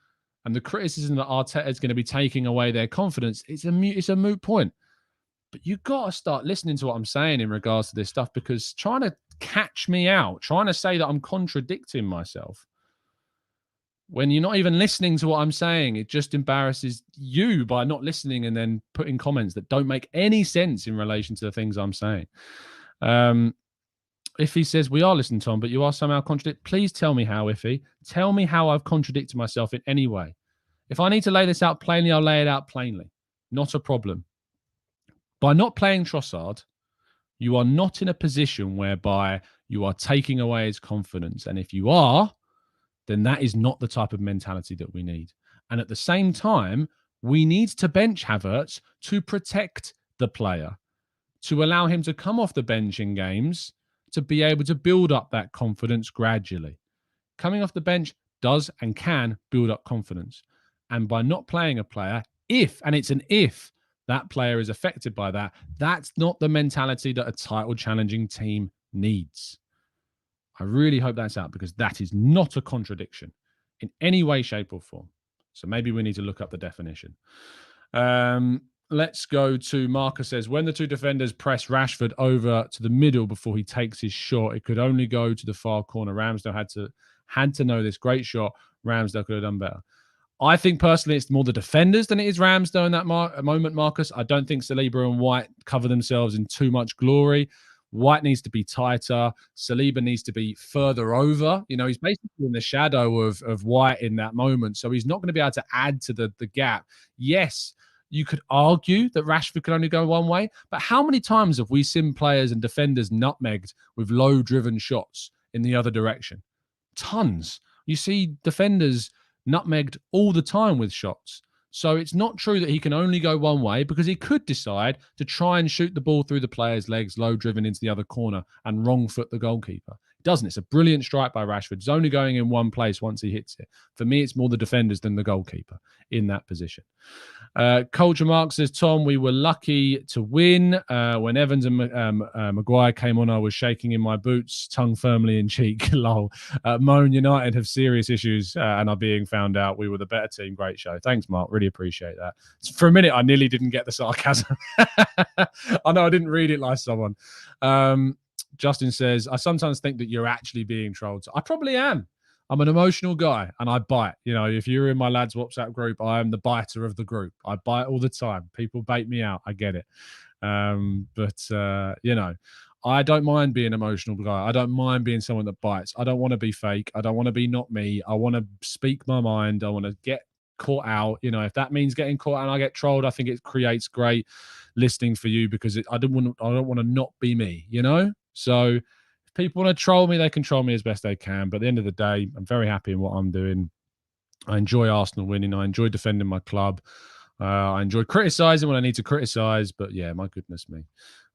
and the criticism that Arteta is going to be taking away their confidence, it's a moot point. But you've got to start listening to what I'm saying in regards to this stuff, because trying to catch me out, trying to say that I'm contradicting myself when you're not even listening to what I'm saying, it just embarrasses you by not listening and then putting comments that don't make any sense in relation to the things I'm saying. Iffy says, we are listening, Tom, but you are somehow contradict. Please tell me how, Iffy. Tell me how I've contradicted myself in any way. If I need to lay this out plainly, I'll lay it out plainly. Not a problem. By not playing Trossard, you are not in a position whereby you are taking away his confidence. And if you are, then that is not the type of mentality that we need. And at the same time, we need to bench Havertz to protect the player, to allow him to come off the bench in games, to be able to build up that confidence gradually. Coming off the bench does and can build up confidence. And by not playing a player, if that player is affected by that, that's not the mentality that a title challenging team needs. I really hope that's out, because that is not a contradiction in any way, shape, or form. So maybe we need to look up the definition. Let's go to Marcus says, when the two defenders press Rashford over to the middle before he takes his shot, it could only go to the far corner. Ramsdale had to know this. Great shot. Ramsdale could have done better. I think personally it's more the defenders than it is Ramsdale in that moment, Marcus. I don't think Saliba and White cover themselves in too much glory. White needs to be tighter. Saliba needs to be further over. He's basically in the shadow of White in that moment. So he's not going to be able to add to the gap. Yes, you could argue that Rashford could only go one way, but how many times have we seen players and defenders nutmegged with low-driven shots in the other direction? Tons. You see defenders nutmegged all the time with shots. So it's not true that he can only go one way, because he could decide to try and shoot the ball through the player's legs, low driven into the other corner, and wrong foot the goalkeeper. It doesn't. It's a brilliant strike by Rashford. It's only going in one place once he hits it. For me, it's more the defenders than the goalkeeper in that position. Culture Mark says, Tom, we were lucky to win. When Evans and Maguire came on, I was shaking in my boots, tongue firmly in cheek. Lol. Moan United have serious issues and are being found out. We were the better team. Great show. Thanks, Mark. Really appreciate that. For a minute, I nearly didn't get the sarcasm. I know I didn't read it like someone. Justin says, I sometimes think that you're actually being trolled. I probably am. I'm an emotional guy and I bite. If you're in my lads WhatsApp group, I am the biter of the group. I bite all the time. People bait me out. I get it. I don't mind being an emotional guy. I don't mind being someone that bites. I don't want to be fake. I don't want to be not me. I want to speak my mind. I want to get caught out. If that means getting caught out and I get trolled, I think it creates great listening for you, because I don't want to not be me, So if people want to troll me, they can troll me as best they can. But at the end of the day, I'm very happy in what I'm doing. I enjoy Arsenal winning. I enjoy defending my club. I enjoy criticising when I need to criticise. But yeah, my goodness me.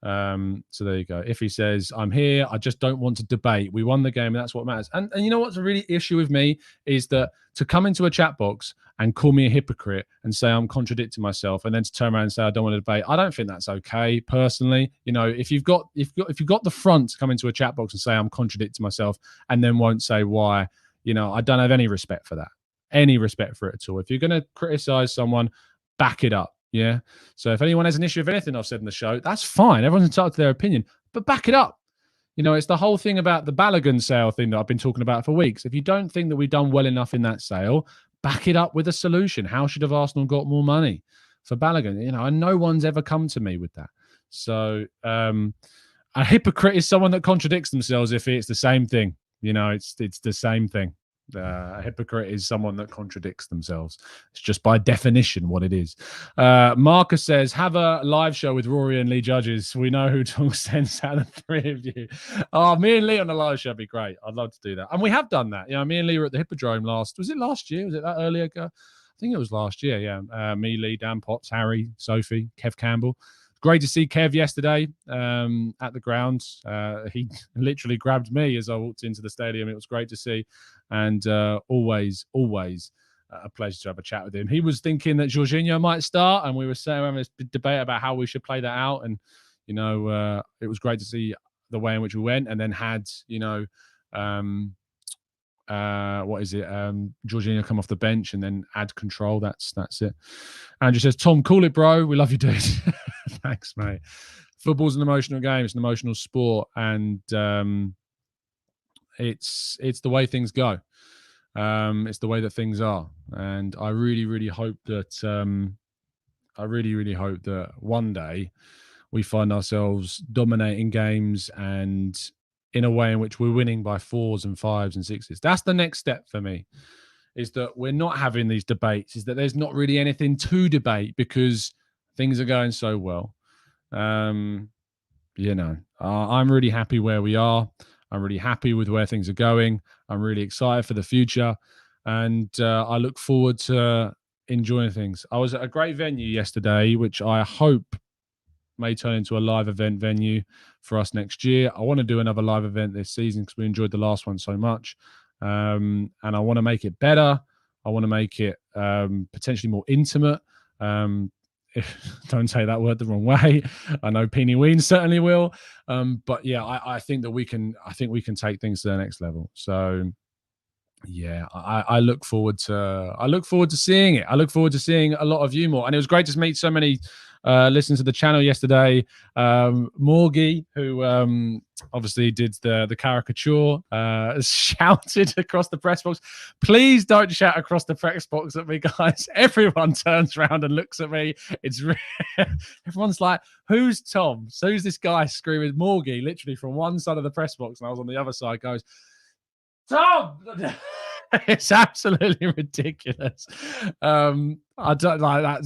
So there you go. If he says, I'm here, I just don't want to debate. We won the game, and that's what matters. And you know what's a really issue with me is that to come into a chat box and call me a hypocrite and say I'm contradicting myself, and then to turn around and say I don't want to debate, I don't think that's okay personally. If you've got the front to come into a chat box and say I'm contradicting myself and then won't say why, I don't have any respect for that. Any respect for it at all. If you're going to criticize someone, back it up. Yeah. So if anyone has an issue with anything I've said in the show, that's fine. Everyone's entitled to their opinion, but back it up. It's the whole thing about the Balogun sale thing that I've been talking about for weeks. If you don't think that we've done well enough in that sale, back it up with a solution. How should have Arsenal got more money for Balogun? And no one's ever come to me with that. So a hypocrite is someone that contradicts themselves if it's the same thing. It's the same thing. A hypocrite is someone that contradicts themselves. It's just by definition what it is. Marcus says, have a live show with Rory and Lee Judges. We know who talks sense out of the three of you. Oh, me and Lee on the live show would be great. I'd love to do that. And we have done that. Me and Lee were at the Hippodrome was it last year? Was it that earlier ago? I think it was last year, yeah. Me, Lee, Dan Potts, Harry, Sophie, Kev Campbell. Great to see Kev yesterday at the ground. He literally grabbed me as I walked into the stadium. It was great to see, and always a pleasure to have a chat with him. He was thinking that Jorginho might start, and we were having this debate about how we should play that out. And it was great to see the way in which we went, and then had Jorginho come off the bench and then add control. That's it. Andrew says, Tom, call it, bro. We love you, dude. Thanks, mate. Football's an emotional game. It's an emotional sport, and it's the way things go. It's the way that things are, and I really hope that one day we find ourselves dominating games and in a way in which we're winning by 4s and 5s and 6s. That's the next step for me, is that we're not having these debates, is that there's not really anything to debate because things are going so well. I'm really happy where we are. I'm really happy with where things are going. I'm really excited for the future. And I look forward to enjoying things. I was at a great venue yesterday, which I hope may turn into a live event venue for us next year. I want to do another live event this season because we enjoyed the last one so much. And I want to make it better. I want to make it potentially more intimate. Don't say that word the wrong way. I know Peeny Ween certainly will. But yeah, I think that we can take things to the next level. So yeah, I look forward to seeing it. I look forward to seeing a lot of you more. And it was great to meet so many listeners to the channel yesterday. Morgie, who obviously did the caricature, shouted across the press box. Please don't shout across the press box at me, guys. Everyone turns around and looks at me. It's everyone's like, who's Tom? So who's this guy screaming? Morgie, literally from one side of the press box, and I was on the other side, goes, Tom! It's absolutely ridiculous. I don't like that,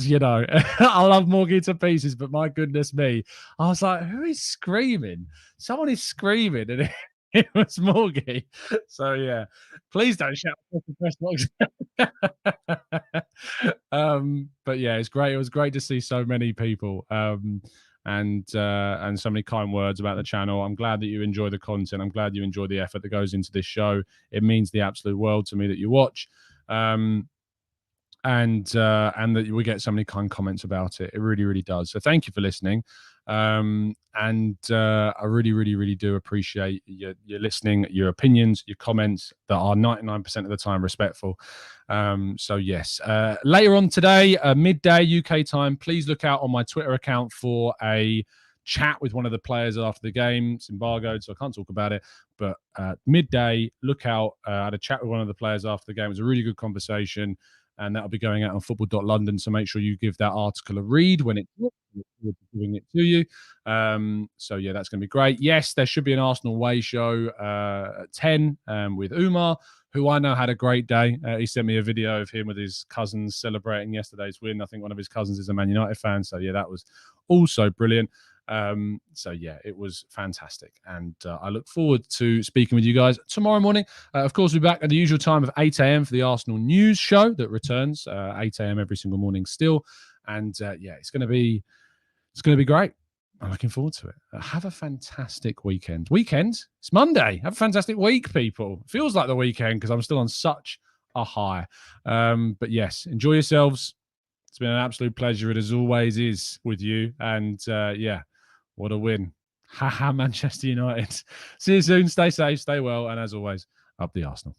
I love Morgie to pieces, but my goodness me. I was like, who is screaming? Someone is screaming, and it was Morgie. So yeah, please don't shout across the press box. But yeah, it's great. It was great to see so many people. And so many kind words about the channel. I'm glad that you enjoy the content. I'm glad you enjoy the effort that goes into this show. It means the absolute world to me that you watch, and that we get so many kind comments about it. It really does. So thank you for listening, and I really do appreciate your listening, your opinions, your comments that are 99% of the time respectful. So yes, later on today, midday UK time, please look out on my Twitter account for a chat with one of the players after the game. It's embargoed, so I can't talk about it, but midday, look out. I had a chat with one of the players after the game. It was a really good conversation, and that'll be going out on football.london, so make sure you give that article a read when it's giving it to you. So yeah, that's going to be great. Yes, there should be an Arsenal Way show at 10 with Umar, who I know had a great day. He sent me a video of him with his cousins celebrating yesterday's win. I think one of his cousins is a Man United fan. So yeah, that was also brilliant. So yeah, it was fantastic. And I look forward to speaking with you guys tomorrow morning. Of course, we'll be back at the usual time of 8 a.m. for the Arsenal news show that returns 8 a.m. every single morning still. And yeah, it's going to be great. I'm looking forward to it. Have a fantastic weekend. It's Monday. Have a fantastic week, people. Feels like the weekend because I'm still on such a high. But yes, enjoy yourselves. It's been an absolute pleasure. It as always is with you. And yeah, what a win. Manchester United. See you soon. Stay safe. Stay well. And as always, up the Arsenal.